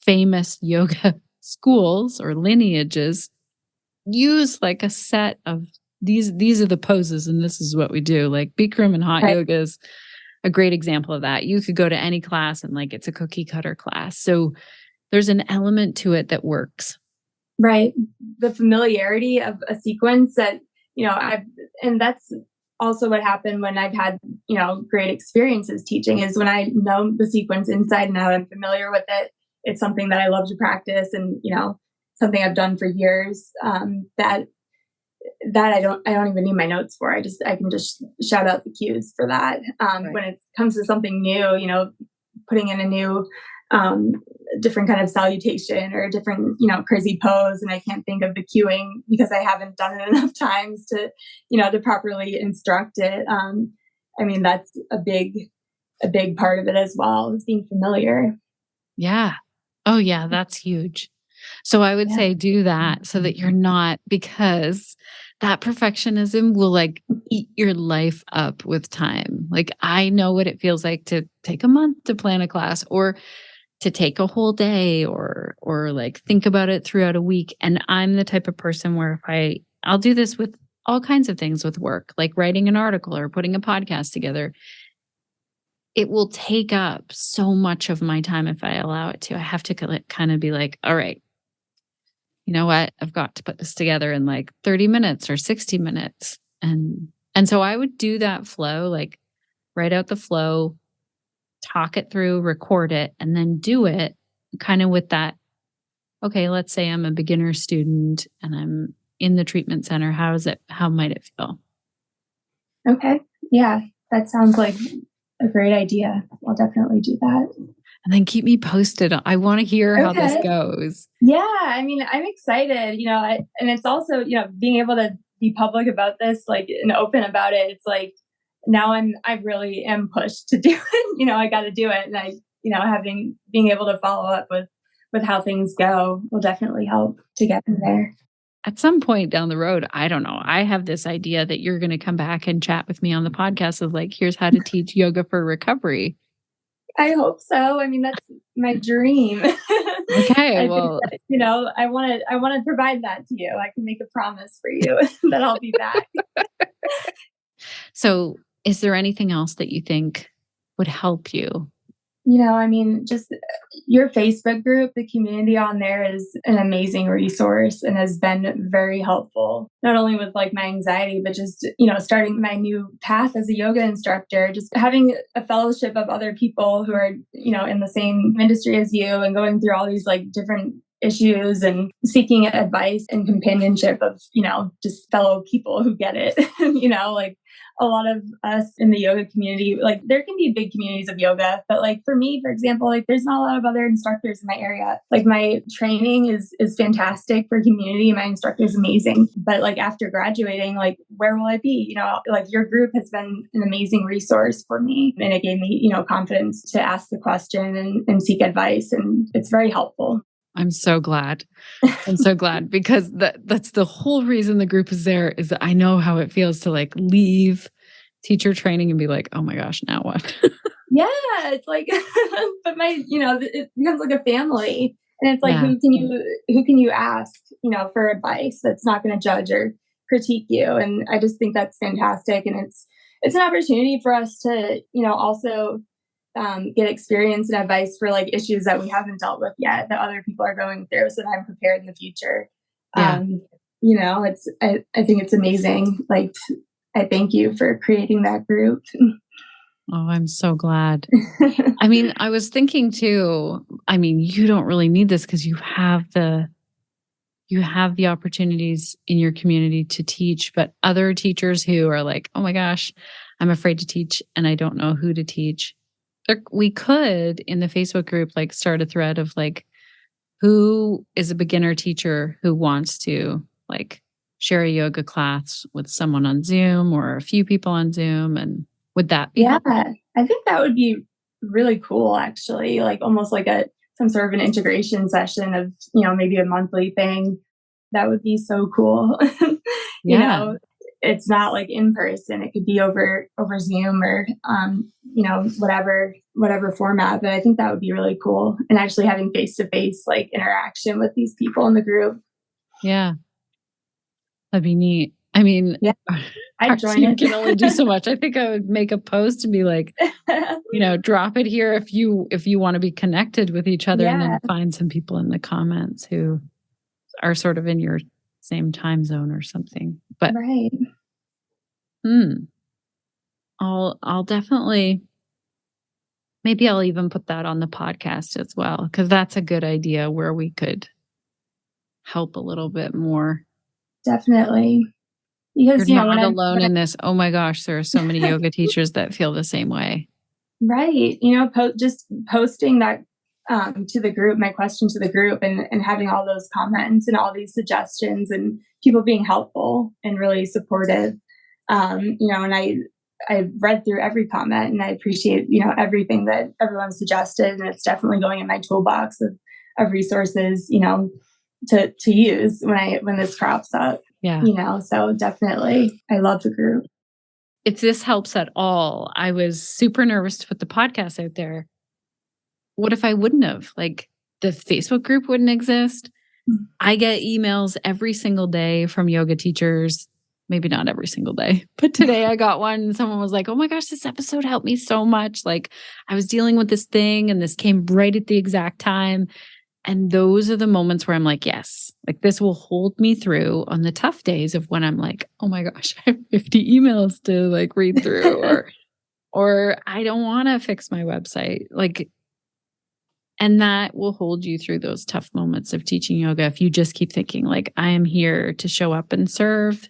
famous yoga schools or lineages use like a set of these are the poses and this is what we do. Like Bikram and hot yoga is a great example of that. You could go to any class and like it's a cookie cutter class. So there's an element to it that works. Right. The familiarity of a sequence that, and that's also what happened when I've had, great experiences teaching, is when I know the sequence inside and out, I'm familiar with it. It's something that I love to practice and, something I've done for years, that I don't even need my notes for. I can just shout out the cues for that. When it comes to something new, putting in a new, different kind of salutation or a different, crazy pose. And I can't think of the cueing because I haven't done it enough times to, to properly instruct it. That's a big part of it as well, is being familiar. Yeah. Oh yeah. That's huge. So I would say do that so that you're not, because that perfectionism will like eat your life up with time. Like I know what it feels like to take a month to plan a class, or to take a whole day, or like think about it throughout a week. And I'm the type of person where if I'll do this with all kinds of things with work, like writing an article or putting a podcast together. It will take up so much of my time if I allow it to. I have to kind of be like, all right, you know what? I've got to put this together in like 30 minutes or 60 minutes. And so I would do that flow, like write out the flow, talk it through, record it, and then do it kind of with that. Okay, let's say I'm a beginner student and I'm in the treatment center. How might it feel? Okay. Yeah, that sounds like a great idea. I'll definitely do that. And then keep me posted. I want to hear how this goes. Yeah, I'm excited, and it's also, being able to be public about this, like, and open about it. It's like, now I really am pushed to do it. I got to do it. And being able to follow up with how things go will definitely help to get them there. At some point down the road, I don't know, I have this idea that you're going to come back and chat with me on the podcast of like, here's how to teach yoga for recovery. I hope so. That's my dream. Okay. Well, I want to provide that to you. I can make a promise for you that I'll be back. So is there anything else that you think would help you? Just your Facebook group, the community on there is an amazing resource and has been very helpful, not only with like my anxiety, but just, starting my new path as a yoga instructor, just having a fellowship of other people who are, in the same industry as you and going through all these like different issues and seeking advice and companionship of, just fellow people who get it, like a lot of us in the yoga community, like there can be big communities of yoga, but like for me, for example, like there's not a lot of other instructors in my area. Like my training is fantastic for community. My instructor is amazing, but like after graduating, like where will I be? Like your group has been an amazing resource for me, and it gave me, confidence to ask the question and seek advice, and it's very helpful. I'm so glad. I'm so glad, because that's the whole reason the group is there, is that I know how it feels to like leave teacher training and be like, oh my gosh, now what? Yeah, it's like, but it becomes like a family, and it's like, who can you ask, for advice that's not going to judge or critique you? And I just think that's fantastic, and it's an opportunity for us to, also get experience and advice for like issues that we haven't dealt with yet that other people are going through, so that I'm prepared in the future. I think it's amazing. Like, I thank you for creating that group. Oh, I'm so glad. I was thinking too, you don't really need this because you have the you have the opportunities in your community to teach, but other teachers who are like, oh my gosh, I'm afraid to teach and I don't know who to teach. We could in the Facebook group, like start a thread of like, who is a beginner teacher who wants to like share a yoga class with someone on Zoom or a few people on Zoom? And would that be helpful? I think that would be really cool, actually, like almost like some sort of an integration session of, maybe a monthly thing. That would be so cool. It's not like in person. It could be over Zoom or, whatever format. But I think that would be really cool. And actually having face-to-face like interaction with these people in the group. Yeah. That'd be neat. I mean, I'd join you it. can only do so much. I think I would make a post to be like, drop it here if you want to be connected with each other, and then find some people in the comments who are sort of in your same time zone or something. But right. I'll definitely, maybe I'll even put that on the podcast as well, because that's a good idea where we could help a little bit more. Definitely. Because, you're not alone in this. Oh my gosh, there are so many yoga teachers that feel the same way. Right. Just posting that to the group, my question to the group, and having all those comments and all these suggestions and people being helpful and really supportive. And I read through every comment and I appreciate, everything that everyone suggested. And it's definitely going in my toolbox of resources, to use when this crops up. Yeah. So definitely I love the group. If this helps at all, I was super nervous to put the podcast out there. What if I wouldn't have? Like, the Facebook group wouldn't exist. Mm-hmm. I get emails every single day from yoga teachers. Maybe not every single day, but today I got one and someone was like, oh my gosh, this episode helped me so much. Like, I was dealing with this thing and this came right at the exact time. And those are the moments where I'm like, yes, like this will hold me through on the tough days of when I'm like, oh my gosh, I have 50 emails to like read through or I don't want to fix my website. Like, and that will hold you through those tough moments of teaching yoga. If you just keep thinking like, I am here to show up and serve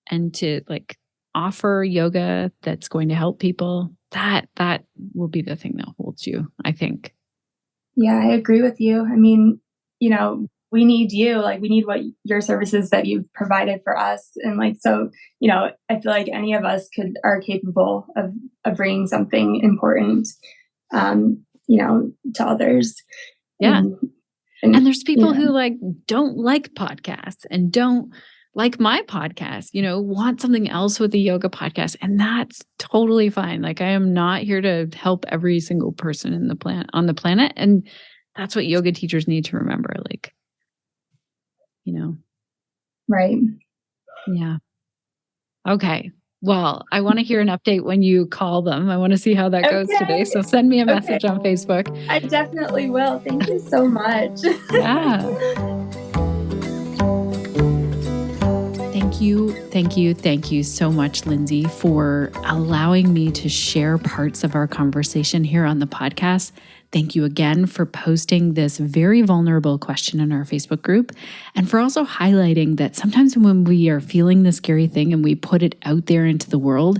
and to like offer yoga that's going to help people, that will be the thing that holds you, I think. Yeah, I agree with you. I mean, we need you, like we need what your services that you've provided for us. And like, so, I feel like any of us are capable of bringing something important, to others. Yeah. And there's people who like, don't like podcasts and don't like my podcast, want something else with the yoga podcast. And that's totally fine. Like, I am not here to help every single person on the planet. And that's what yoga teachers need to remember. Like, Right. Yeah. Okay. Well, I want to hear an update when you call them. I want to see how that goes today. So send me a message on Facebook. I definitely will. Thank you so much. Yeah. Thank you so much, Lindsay, for allowing me to share parts of our conversation here on the podcast. Thank you again for posting this very vulnerable question in our Facebook group, and for also highlighting that sometimes when we are feeling the scary thing and we put it out there into the world,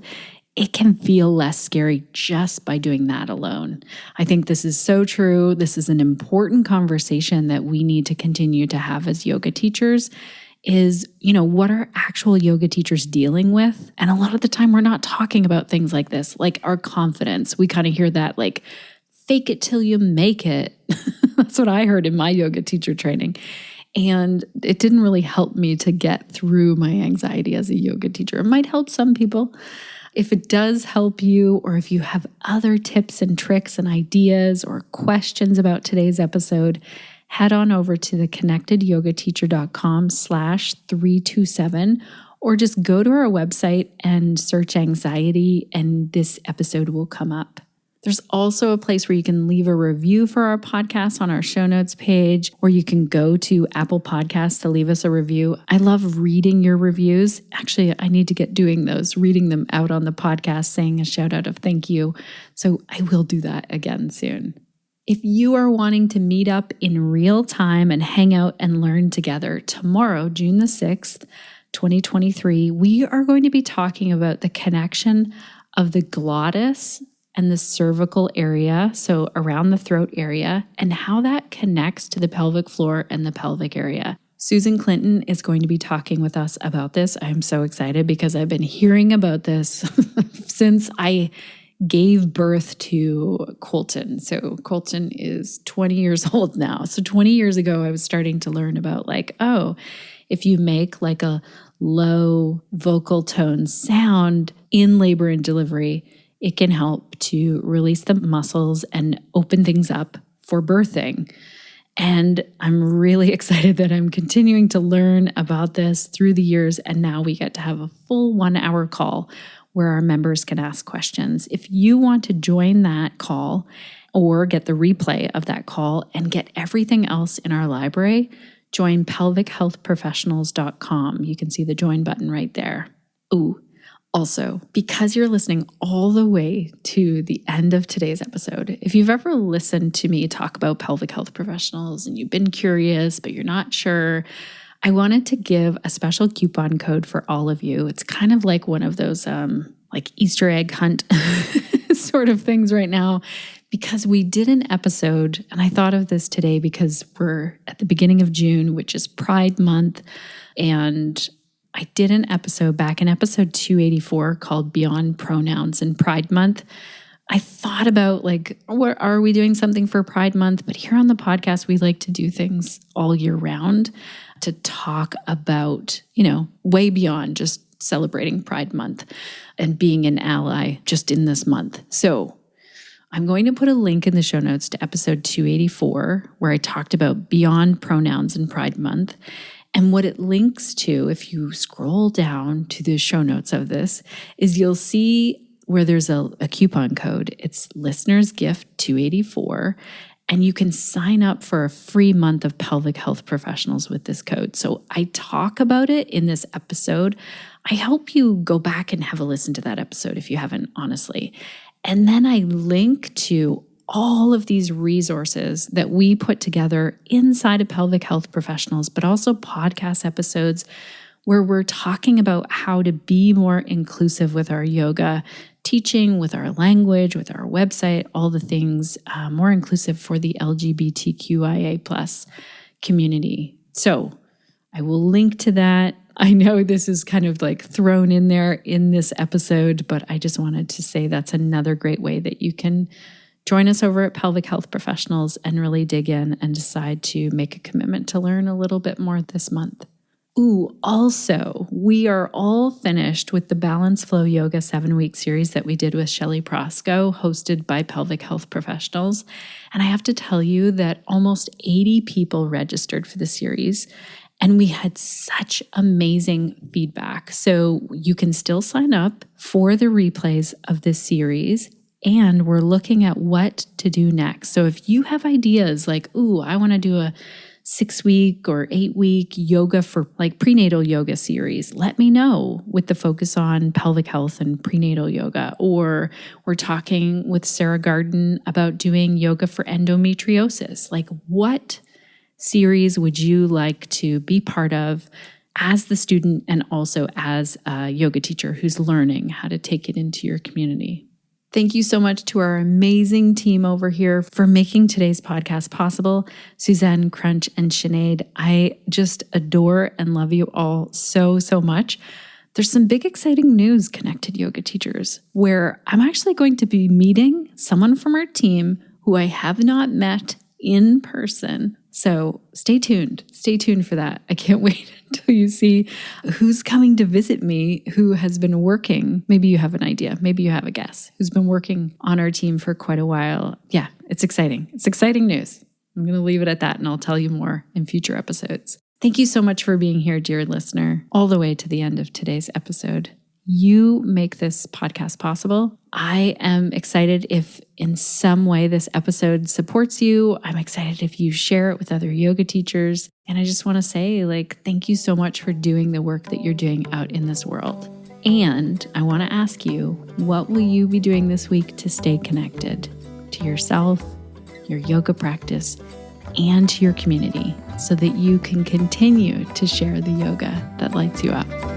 it can feel less scary just by doing that alone. I think this is so true. This is an important conversation that we need to continue to have as yoga teachers. Is, what are actual yoga teachers dealing with? And a lot of the time we're not talking about things like this, like our confidence. We kind of hear that like, fake it till you make it. That's what I heard in my yoga teacher training. And it didn't really help me to get through my anxiety as a yoga teacher. It might help some people. If it does help you, or if you have other tips and tricks and ideas or questions about today's episode, head on over to theconnectedyogateacher.com/327, or just go to our website and search anxiety, and this episode will come up. There's also a place where you can leave a review for our podcast on our show notes page, or you can go to Apple Podcasts to leave us a review. I love reading your reviews. Actually, I need to get doing those, reading them out on the podcast, saying a shout out of thank you. So I will do that again soon. If you are wanting to meet up in real time and hang out and learn together, tomorrow, June the 6th, 2023, we are going to be talking about the connection of the glottis and the cervical area, so around the throat area, and how that connects to the pelvic floor and the pelvic area. Susan Clinton is going to be talking with us about this. I'm so excited because I've been hearing about this since I gave birth to Colton. So Colton is 20 years old now. So 20 years ago, I was starting to learn about if you make like a low vocal tone sound in labor and delivery, it can help to release the muscles and open things up for birthing. And I'm really excited that I'm continuing to learn about this through the years. And now we get to have a full 1-hour call where our members can ask questions. If you want to join that call or get the replay of that call and get everything else in our library, join pelvichealthprofessionals.com. You can see the join button right there. Ooh, also, because you're listening all the way to the end of today's episode, if you've ever listened to me talk about pelvic health professionals and you've been curious, but you're not sure, I wanted to give a special coupon code for all of you. It's kind of like one of those Easter egg hunt sort of things right now, because we did an episode, and I thought of this today because we're at the beginning of June, which is Pride Month, and I did an episode back in episode 284 called Beyond Pronouns and Pride Month. I thought about what are we doing something for Pride Month? But here on the podcast, we like to do things all year round to talk about, way beyond just celebrating Pride Month and being an ally just in this month. So I'm going to put a link in the show notes to episode 284, where I talked about Beyond Pronouns and Pride Month. And what it links to, if you scroll down to the show notes of this, is you'll see where there's a coupon code. It's Listener's Gift 284. And you can sign up for a free month of pelvic health professionals with this code. So I talk about it in this episode. I hope you go back and have a listen to that episode if you haven't, honestly. And then I link to all of these resources that we put together inside of Pelvic Health Professionals, but also podcast episodes where we're talking about how to be more inclusive with our yoga teaching, with our language, with our website, all the things more inclusive for the LGBTQIA+ community. So I will link to that. I know this is kind of thrown in there in this episode, but I just wanted to say that's another great way that you can join us over at Pelvic Health Professionals and really dig in and decide to make a commitment to learn a little bit more this month. Ooh, also, we are all finished with the Balance Flow Yoga 7-week series that we did with Shelley Prosco, hosted by Pelvic Health Professionals. And I have to tell you that almost 80 people registered for the series, and we had such amazing feedback. So you can still sign up for the replays of this series, and we're looking at what to do next. So if you have ideas I want to do a 6-week or 8-week yoga for prenatal yoga series, let me know, with the focus on pelvic health and prenatal yoga. Or we're talking with Sarah Garden about doing yoga for endometriosis. What series would you like to be part of as the student and also as a yoga teacher who's learning how to take it into your community? Thank you so much to our amazing team over here for making today's podcast possible. Suzanne, Crunch, and Sinead. I just adore and love you all so, so much. There's some big exciting news, Connected Yoga Teachers, where I'm actually going to be meeting someone from our team who I have not met in person. So stay tuned. Stay tuned for that. I can't wait until you see who's coming to visit me, who has been working. Maybe you have an idea. Maybe you have a guess, who's been working on our team for quite a while. Yeah, it's exciting. It's exciting news. I'm going to leave it at that, and I'll tell you more in future episodes. Thank you so much for being here, dear listener, all the way to the end of today's episode. You make this podcast possible. I am excited if in some way this episode supports you. I'm excited if you share it with other yoga teachers. And I just want to say, thank you so much for doing the work that you're doing out in this world. And I want to ask you, what will you be doing this week to stay connected to yourself, your yoga practice, and to your community so that you can continue to share the yoga that lights you up.